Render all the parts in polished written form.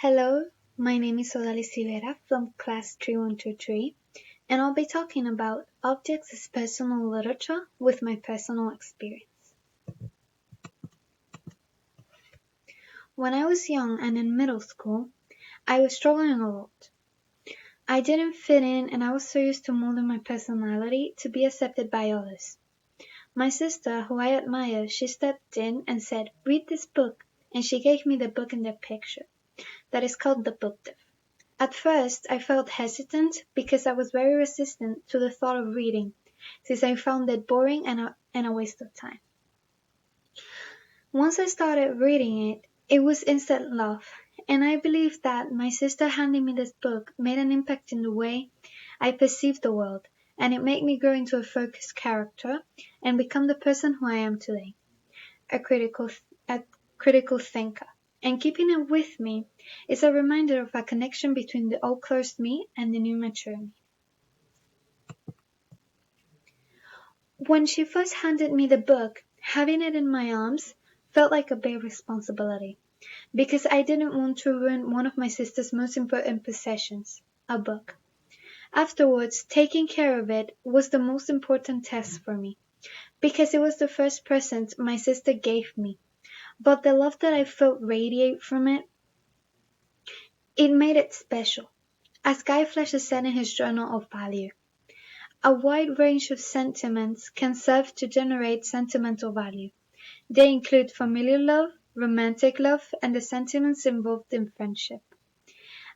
Hello, my name is Odalis Rivera from class 3123, and I'll be talking about objects as personal literature with my personal experience. When I was young and in middle school, I was struggling a lot. I didn't fit in, and I was so used to molding my personality to be accepted by others. My sister, who I admire, she stepped in and said, "Read this book," and she gave me the book in the picture. That is called The Book Div. At first I felt hesitant because I was very resistant to the thought of reading, since I found it boring and a waste of time. Once I started reading it, it was instant love, and I believe that my sister handing me this book made an impact in the way I perceived the world, and it made me grow into a focused character and become the person who I am today, a critical thinker. And keeping it with me is a reminder of a connection between the old closed me and the new mature me. When she first handed me the book, having it in my arms felt like a big responsibility, because I didn't want to ruin one of my sister's most important possessions, a book. Afterwards, taking care of it was the most important task for me, because it was the first present my sister gave me. But the love that I felt radiate from it made it special. As Guy Fletcher said in his Journal of Value, a wide range of sentiments can serve to generate sentimental value. They include familial love, romantic love, and the sentiments involved in friendship.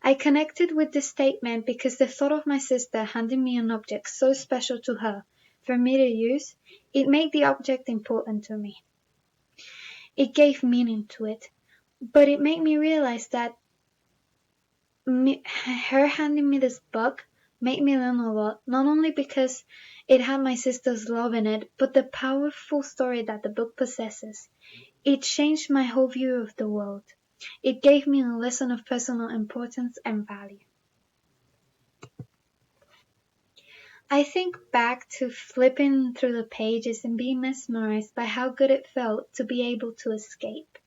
I connected with this statement because the thought of my sister handing me an object so special to her for me to use, it made the object important to me. It gave meaning to it, but it made me realize that her handing me this book made me learn a lot, not only because it had my sister's love in it, but the powerful story that the book possesses. It changed my whole view of the world. It gave me a lesson of personal importance and value. I think back to flipping through the pages and being mesmerized by how good it felt to be able to escape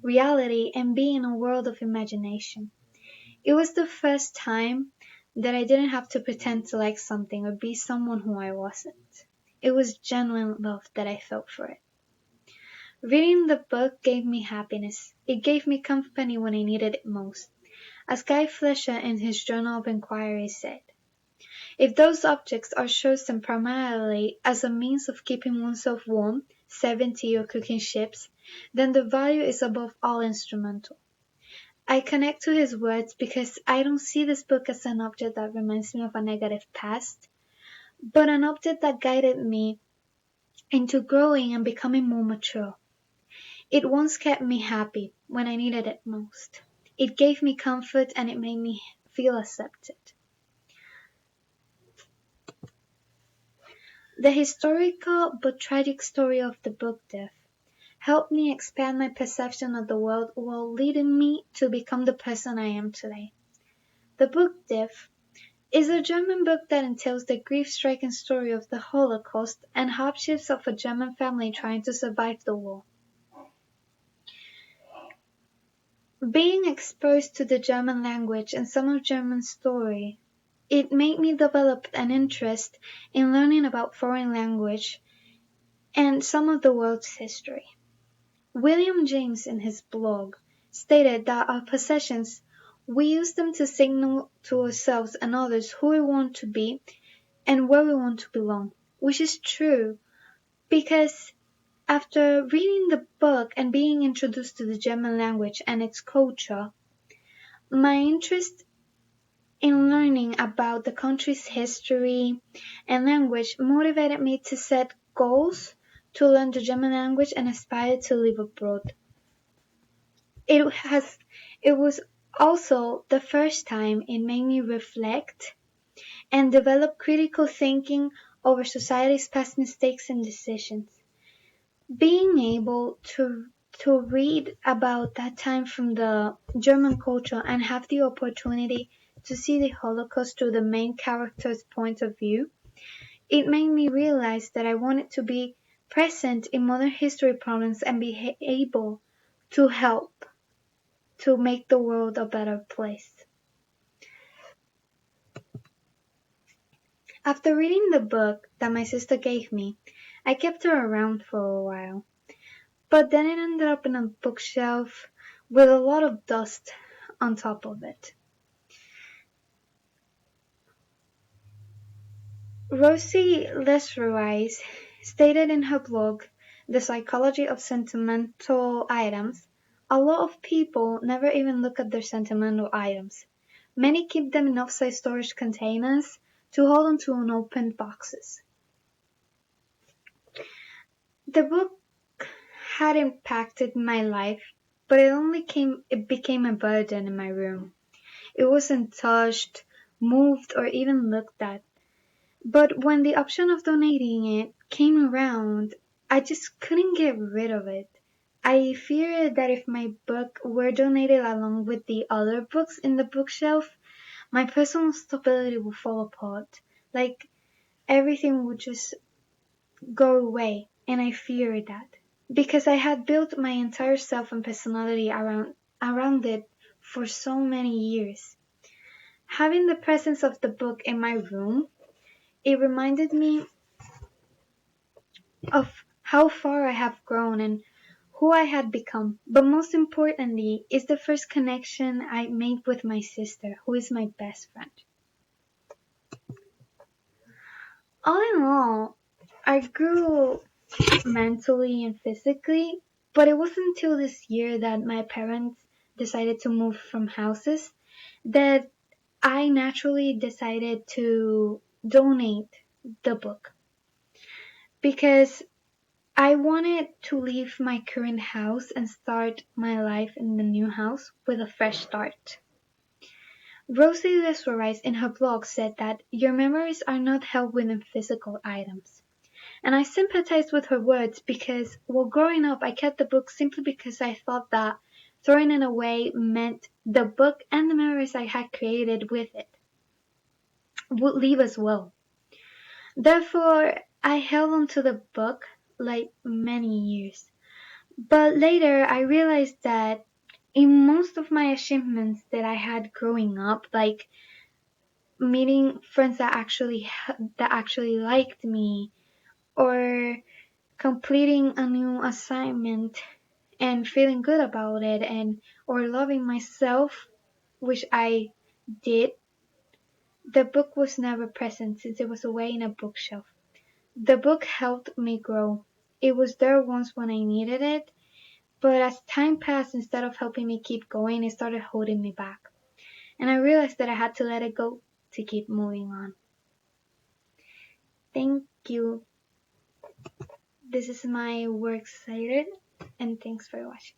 reality and be in a world of imagination. It was the first time that I didn't have to pretend to like something or be someone who I wasn't. It was genuine love that I felt for it. Reading the book gave me happiness. It gave me company when I needed it most. As Guy Fletcher in his Journal of Inquiry said, if those objects are chosen primarily as a means of keeping oneself warm, serving tea or cooking chips, then the value is above all instrumental. I connect to his words because I don't see this book as an object that reminds me of a negative past, but an object that guided me into growing and becoming more mature. It once kept me happy when I needed it most. It gave me comfort and it made me feel accepted. The historical but tragic story of the book Death helped me expand my perception of the world while leading me to become the person I am today. The book Death is a German book that entails the grief-stricken story of the Holocaust and hardships of a German family trying to survive the war. Being exposed to the German language and some of German's story, it made me develop an interest in learning about foreign language and some of the world's history. William James in his blog stated that our possessions, we use them to signal to ourselves and others who we want to be and where we want to belong, which is true because after reading the book and being introduced to the German language and its culture, my interest in learning about the country's history and language motivated me to set goals to learn the German language and aspire to live abroad. It was also the first time it made me reflect and develop critical thinking over society's past mistakes and decisions. Being able to read about that time from the German culture and have the opportunity to see the Holocaust through the main character's point of view, it made me realize that I wanted to be present in modern history problems and be able to help to make the world a better place. After reading the book that my sister gave me, I kept her around for a while, but then it ended up in a bookshelf with a lot of dust on top of it. Rosie Lesserise stated in her blog, The Psychology of Sentimental Items, a lot of people never even look at their sentimental items. Many keep them in off-site storage containers to hold onto unopened boxes. The book had impacted my life, but it became a burden in my room. It wasn't touched, moved, or even looked at. But when the option of donating it came around, I just couldn't get rid of it. I feared that if my book were donated along with the other books in the bookshelf, my personal stability would fall apart. Like everything would just go away, and I feared that. Because I had built my entire self and personality around it for so many years. Having the presence of the book in my room, it reminded me of how far I have grown and who I had become. But most importantly is the first connection I made with my sister, who is my best friend. All in all, I grew mentally and physically, but it wasn't until this year that my parents decided to move from houses that I naturally decided to donate the book because I wanted to leave my current house and start my life in the new house with a fresh start. Rosie Lesserise in her blog said that your memories are not held within physical items. And I sympathized with her words because, while growing up, I kept the book simply because I thought that throwing it away meant the book and the memories I had created with it would leave as well. Therefore, I held on to the book like many years. But later, I realized that in most of my achievements that I had growing up, like meeting friends that actually liked me, or completing a new assignment and feeling good about it, and or loving myself, which I did, the book was never present since it was away in a bookshelf. The book helped me grow. It was there once when I needed it, but as time passed, instead of helping me keep going, it started holding me back. And I realized that I had to let it go to keep moving on. Thank you. This is my works cited, and thanks for watching.